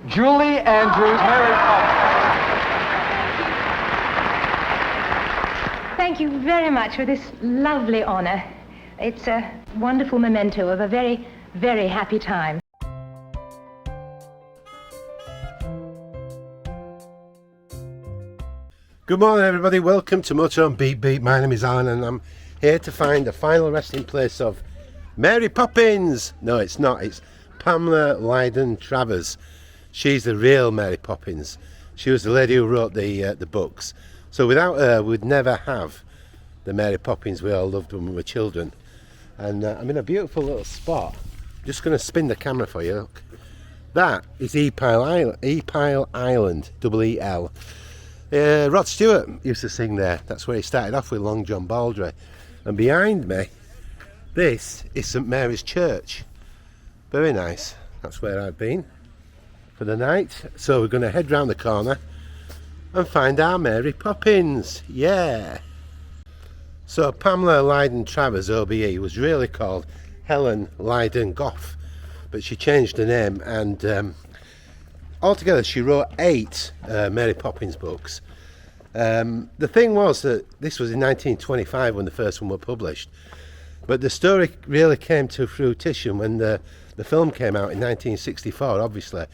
Julie Andrews, Mary Poppins. Thank you very much for this lovely honor. It's a wonderful memento of a very, very happy time. Good morning, everybody. Welcome to MotorHome Beep Beep. My name is Alan and I'm here to find the final resting place of Mary Poppins. No, it's not. It's Pamela Lyndon Travers. She's the real Mary Poppins. She was the lady who wrote the books. So without her, we'd never have the Mary Poppins we all loved when we were children. And I'm in a beautiful little spot. Just going to spin the camera for you. Look. That is Epile Island, E-L. Rod Stewart used to sing there. That's where he started off with Long John Baldry. And behind me, this is St Mary's Church. Very nice. That's where I've been for the night. So we're going to head round the corner and find our Mary Poppins. Yeah. So Pamela Lyndon Travers, OBE, was really called Helen Lyndon Goff, but she changed her name, and altogether she wrote 8 Mary Poppins books. The thing was that this was in 1925 when the first one was published, but the story really came to fruition when the film came out in 1964, obviously.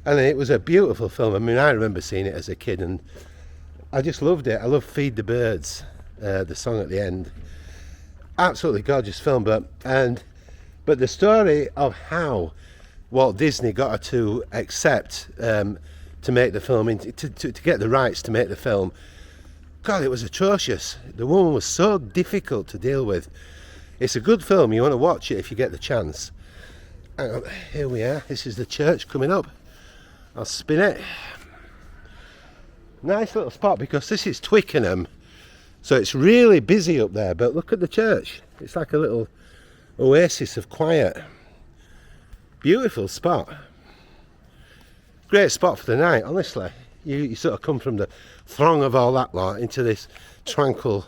And it was a beautiful film. I mean, I remember seeing it as a kid and I just loved it. I love Feed the Birds, the song at the end. Absolutely gorgeous film. But the story of how Walt Disney got her to accept to make the film, to get the rights to make the film, God, it was atrocious. The woman was so difficult to deal with. It's a good film. You want to watch it if you get the chance. Here we are. This is the church coming up. I'll spin it. Nice little spot because this is Twickenham, so it's really busy up there, but look at the church. It's like a little oasis of quiet. Beautiful spot. Great spot for the night, honestly. You sort of come from the throng of all that lot into this tranquil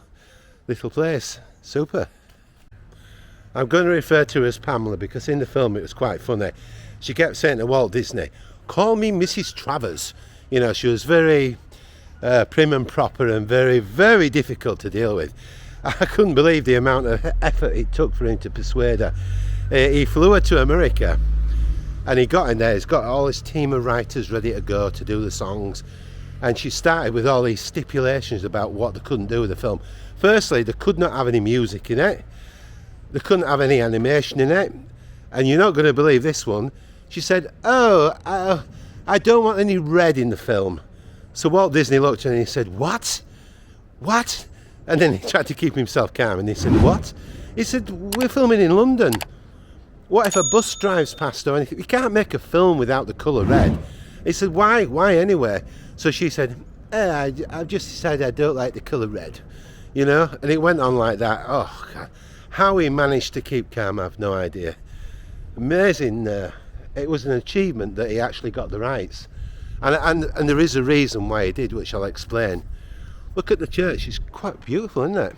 little place. Super. I'm going to refer to her as Pamela because in the film it was quite funny. She kept saying to Walt Disney, "Call me Mrs. Travers." You know, she was very prim and proper and very, very difficult to deal with. I couldn't believe the amount of effort it took for him to persuade her. He flew her to America and he got in there. He's got all his team of writers ready to go to do the songs. And she started with all these stipulations about what they couldn't do with the film. Firstly, they could not have any music in it. They couldn't have any animation in it. And you're not going to believe this one. She said, I don't want any red in the film. So Walt Disney looked at her and he said, What? And then he tried to keep himself calm and he said, what? He said, we're filming in London. What if a bus drives past or anything? You can't make a film without the colour red. He said, why anyway? So she said, I've just decided I don't like the colour red. You know, and it went on like that. Oh, God. How he managed to keep calm, I have no idea. Amazing. It was an achievement that he actually got the rights. And there is a reason why he did, which I'll explain. Look at the church. It's quite beautiful, isn't it?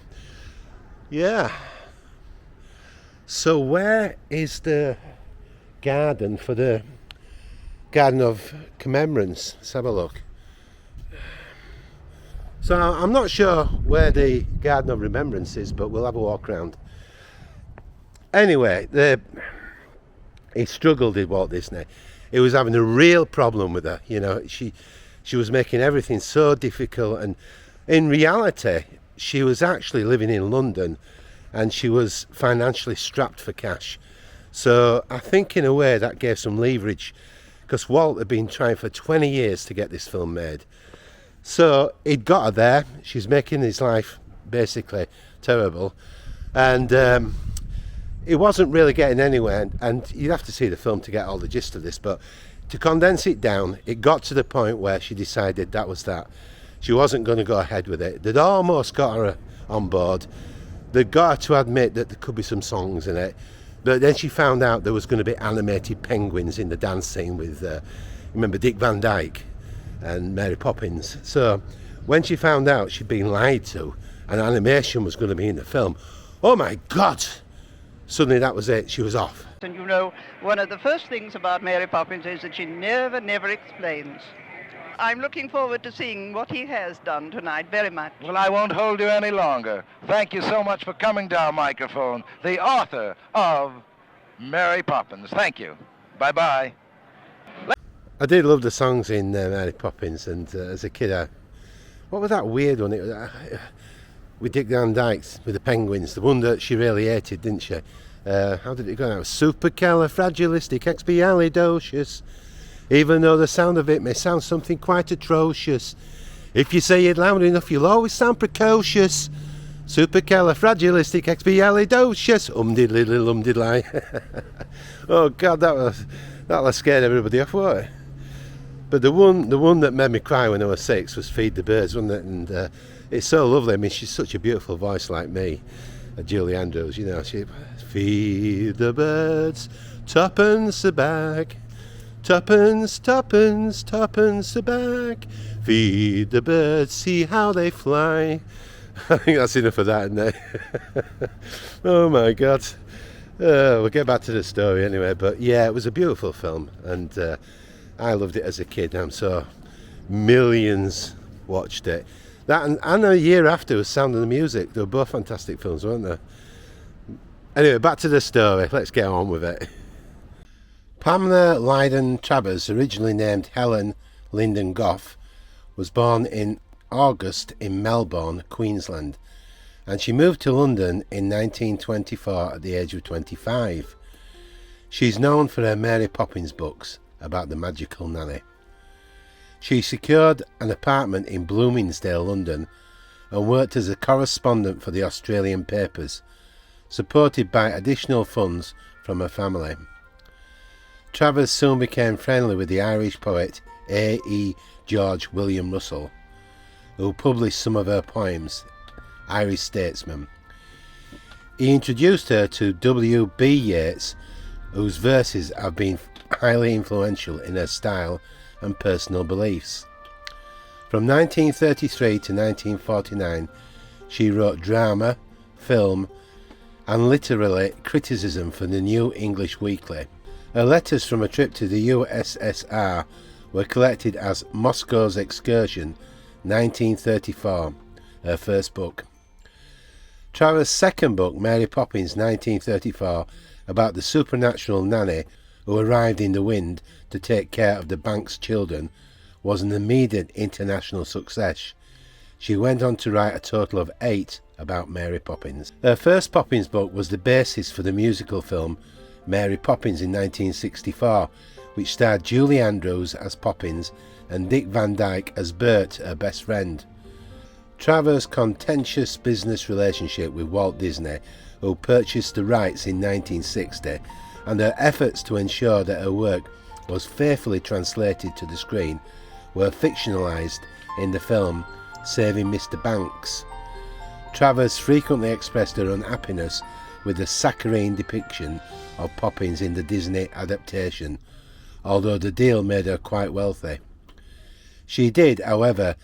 Yeah. So where is the garden for the Garden of Commemorance? Let's have a look. So I'm not sure where the Garden of Remembrance is, but we'll have a walk around. Anyway, he struggled with Walt Disney. He was having a real problem with her. You know, she was making everything so difficult, and in reality, she was actually living in London, and she was financially strapped for cash. So I think in a way that gave some leverage, because Walt had been trying for 20 years to get this film made. So he'd got her there. She's making his life basically terrible, and he wasn't really getting anywhere. And you'd have to see the film to get all the gist of this, but to condense it down, it got to the point where she decided that was that. She wasn't going to go ahead with it. They'd almost got her on board. They'd got her to admit that there could be some songs in it, but then she found out there was going to be animated penguins in the dance scene with remember Dick Van Dyke and Mary Poppins. So when she found out she'd been lied to and animation was going to be in the film, oh my God, suddenly that was it, she was off. And you know, one of the first things about Mary Poppins is that she never explains. I'm looking forward to seeing what he has done tonight very much. Well, I won't hold you any longer. Thank you so much for coming to our microphone, the author of Mary Poppins. Thank you. Bye-bye. I did love the songs in Mary Poppins, and as a kid, what was that weird one? With Dick Van Dyke with the penguins, the one that she really hated, didn't she? How did it go now? Supercalifragilisticexpialidocious. Even though the sound of it may sound something quite atrocious, if you say it loud enough, you'll always sound precocious. Supercalifragilisticexpialidocious. Diddly. Oh God, that'll scared everybody off, won't it? But the one that made me cry when I was 6 was Feed the Birds, wasn't it? And it's so lovely. I mean, she's such a beautiful voice, like me, Julie Andrews. You know, she feed the birds, tuppence a bag. Tuppence a bag. Feed the birds, see how they fly. I think that's enough of that, isn't it? Oh my God. We'll get back to the story anyway. But yeah, it was a beautiful film, and I loved it as a kid. I'm so millions watched it. That and a year after was Sound of the Music. They were both fantastic films, weren't they? Anyway, back to the story. Let's get on with it. Pamela Lyndon Travers, originally named Helen Lyndon Goff, was born in August in Melbourne, Queensland, and she moved to London in 1924 at the age of 25. She's known for her Mary Poppins books about the magical nanny. She secured an apartment in Bloomingdale, London, and worked as a correspondent for the Australian papers, supported by additional funds from her family. Travers soon became friendly with the Irish poet A.E. George William Russell, who published some of her poems, Irish statesman. He introduced her to W.B. Yeats, whose verses have been highly influential in her style and personal beliefs. From 1933 to 1949, she wrote drama, film, and literary criticism for the New English Weekly. Her letters from a trip to the USSR were collected as Moscow's Excursion, 1934, her first book. Travers' second book, Mary Poppins, 1934, about the supernatural nanny who arrived in the wind to take care of the bank's children, was an immediate international success. She went on to write a total of 8 about Mary Poppins. Her first Poppins book was the basis for the musical film Mary Poppins in 1964, which starred Julie Andrews as Poppins and Dick Van Dyke as Bert, her best friend. Travers' contentious business relationship with Walt Disney, who purchased the rights in 1960, and her efforts to ensure that her work was faithfully translated to the screen, were fictionalised in the film Saving Mr. Banks. Travers frequently expressed her unhappiness with the saccharine depiction of Poppins in the Disney adaptation, although the deal made her quite wealthy. She did, however,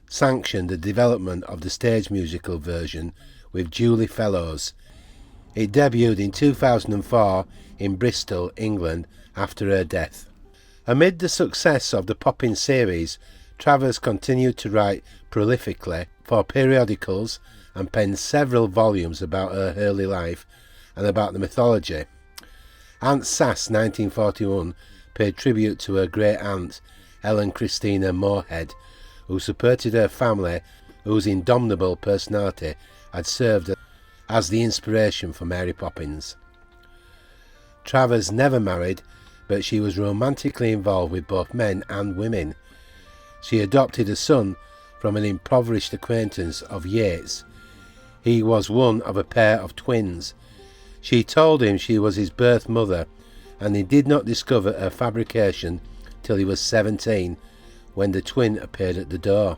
sanction the development of the stage musical version with Julie Fellows. It debuted in 2004 in Bristol, England, after her death. Amid the success of the Poppins series, Travers continued to write prolifically for periodicals and penned several volumes about her early life and about the mythology. Aunt Sass, 1941, paid tribute to her great-aunt, Helen Christina Moorhead, who supported her family, whose indomitable personality had served as the inspiration for Mary Poppins. Travers never married, but she was romantically involved with both men and women. She adopted a son from an impoverished acquaintance of Yeats. He was one of a pair of twins. She told him she was his birth mother, and he did not discover her fabrication till he was 17, when the twin appeared at the door.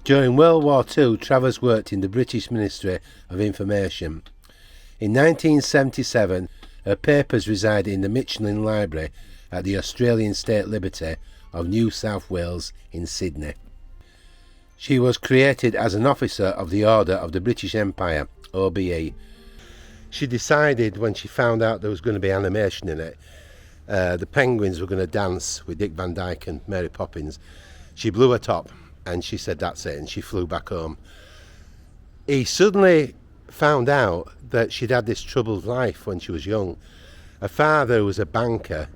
During World War II, Travers worked in the British Ministry of Information. In 1977, her papers reside in the Michelin Library at the Australian State Liberty of New South Wales in Sydney. She was created as an officer of the Order of the British Empire, OBE. she decided when she found out there was going to be animation in it, the penguins were going to dance with Dick Van Dyke and Mary Poppins. She blew her top and she said that's it, and she flew back home. He suddenly found out that she'd had this troubled life when she was young. Her father, who was a banker,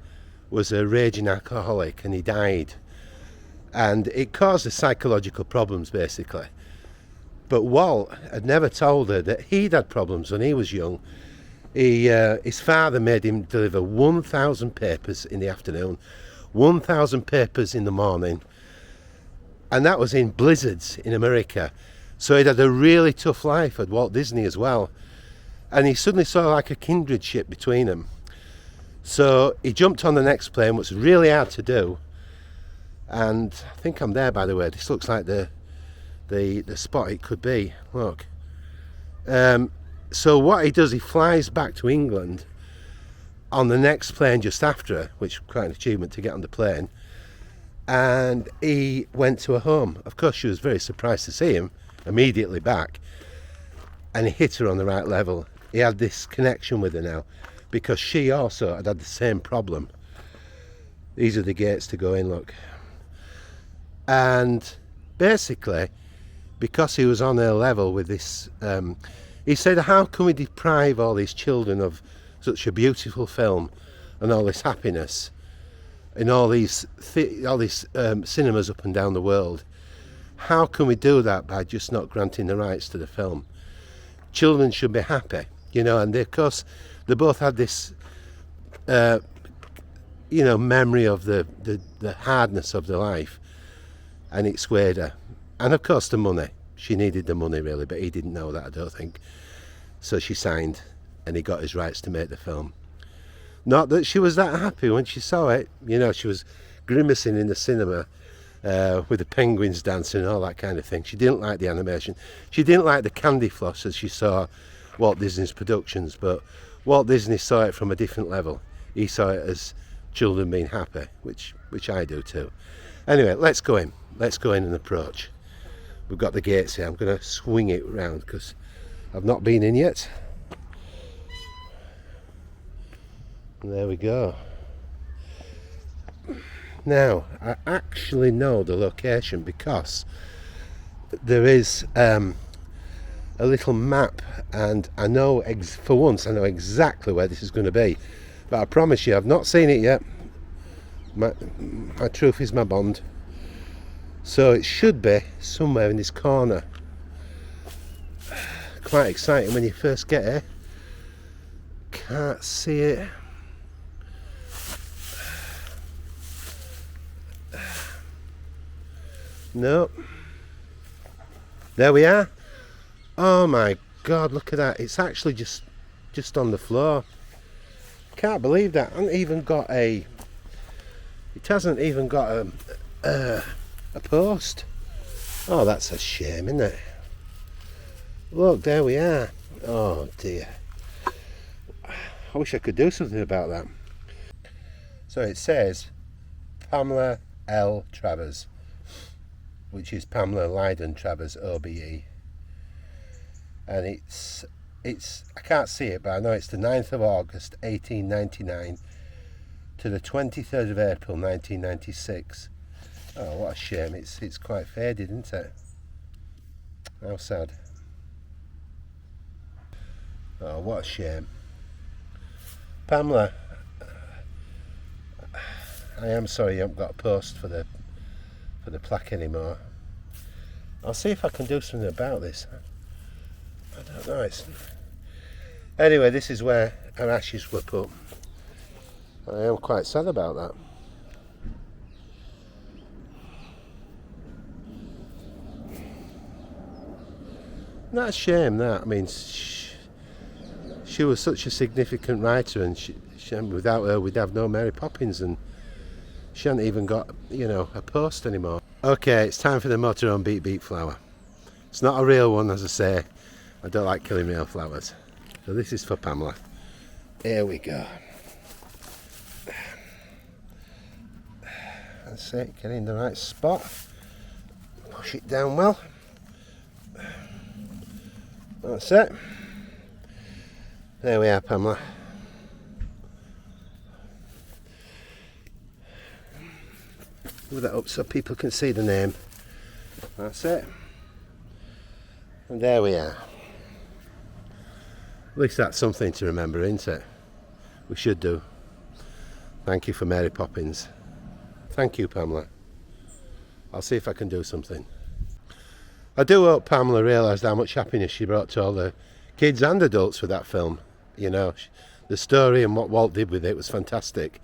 was a raging alcoholic, and he died. And it caused her psychological problems, basically. But Walt had never told her that he'd had problems when he was young. His father made him deliver 1,000 papers in the afternoon, 1,000 papers in the morning, and that was in blizzards in America. So he'd had a really tough life at Walt Disney as well. And he suddenly saw like a kindredship between them. So he jumped on the next plane, which was really hard to do. And I think I'm there, by the way. This looks like the spot it could be. Look. So what he does, he flies back to England on the next plane just after, which was quite an achievement to get on the plane. And he went to her home. Of course, she was very surprised to see him immediately back. And he hit her on the right level. He had this connection with her now, because she also had the same problem. These are the gates to go in, look. And basically, because he was on her level with this, he said, how can we deprive all these children of such a beautiful film and all this happiness in all these cinemas up and down the world? How can we do that by just not granting the rights to the film? Children should be happy, you know. And of course, they both had this, memory of the hardness of their life, and it swayed her. And of course, the money. She needed the money, really, but he didn't know that, I don't think. So she signed, and he got his rights to make the film. Not that she was that happy when she saw it. You know, she was grimacing in the cinema with the penguins dancing and all that kind of thing. She didn't like the animation. She didn't like the candy floss as she saw Walt Disney's productions, but Walt Disney saw it from a different level. He saw it as children being happy, which I do too. Anyway, let's go in. Let's go in and approach. We've got the gates here. I'm going to swing it round because I've not been in yet. And there we go. Now, I actually know the location because there is a little map, and I know, for once, I know exactly where this is going to be. But I promise you, I've not seen it yet. My truth is my bond. So it should be somewhere in this corner. Quite exciting when you first get here. Can't see it. No. There we are. Oh my God, look at that. It's actually just on the floor. Can't believe that. It hasn't even got a post. Oh, that's a shame, isn't it? Look, there we are. Oh dear. I wish I could do something about that. So it says Pamela L. Travers, which is Pamela Lyndon Travers, OBE. And it's I can't see it, but I know it's the 9th of August 1899 to the 23rd of April 1996. Oh, what a shame. It's quite faded, isn't it? How sad. Oh, what a shame. Pamela, I am sorry you haven't got a post for the plaque anymore. I'll see if I can do something about this. I don't know. Anyway, this is where her ashes were put. I am quite sad about that. That's a shame, that. I mean, she was such a significant writer, and she, without her we'd have no Mary Poppins, and she hadn't even got, a post anymore. Okay, it's time for the MotorHome Beat Beat flower. It's not a real one, as I say. I don't like killing real flowers. So this is for Pamela. Here we go. That's it, get in the right spot. Push it down well. That's it. There we are, Pamela. Move that up so people can see the name. That's it. And there we are. At least that's something to remember, isn't it? We should do. Thank you for Mary Poppins. Thank you, Pamela. I'll see if I can do something. I do hope Pamela realised how much happiness she brought to all the kids and adults with that film. You know, the story and what Walt did with it was fantastic.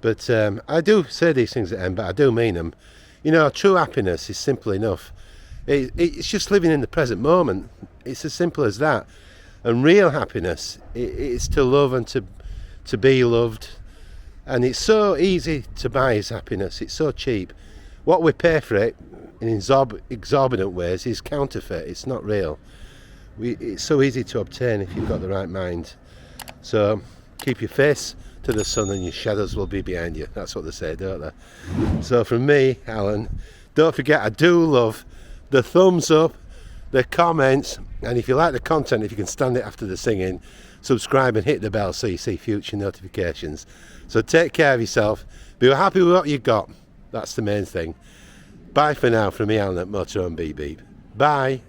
But I do say these things at the end, but I do mean them. You know, true happiness is simple enough. It's just living in the present moment. It's as simple as that. And real happiness is to love and to be loved. And it's so easy to buy is happiness. It's so cheap. What we pay for it in exorbitant ways is counterfeit. It's not real. It's so easy to obtain if you've got the right mind. So keep your face to the sun and your shadows will be behind you. That's what they say, don't they? So from me, Alan, don't forget, I do love the thumbs up, the comments, and if you like the content, if you can stand it after the singing, subscribe and hit the bell so you see future notifications. So take care of yourself. Be happy with what you've got. That's the main thing. Bye for now from me, Alan at MotorHome Beep Beep. Bye.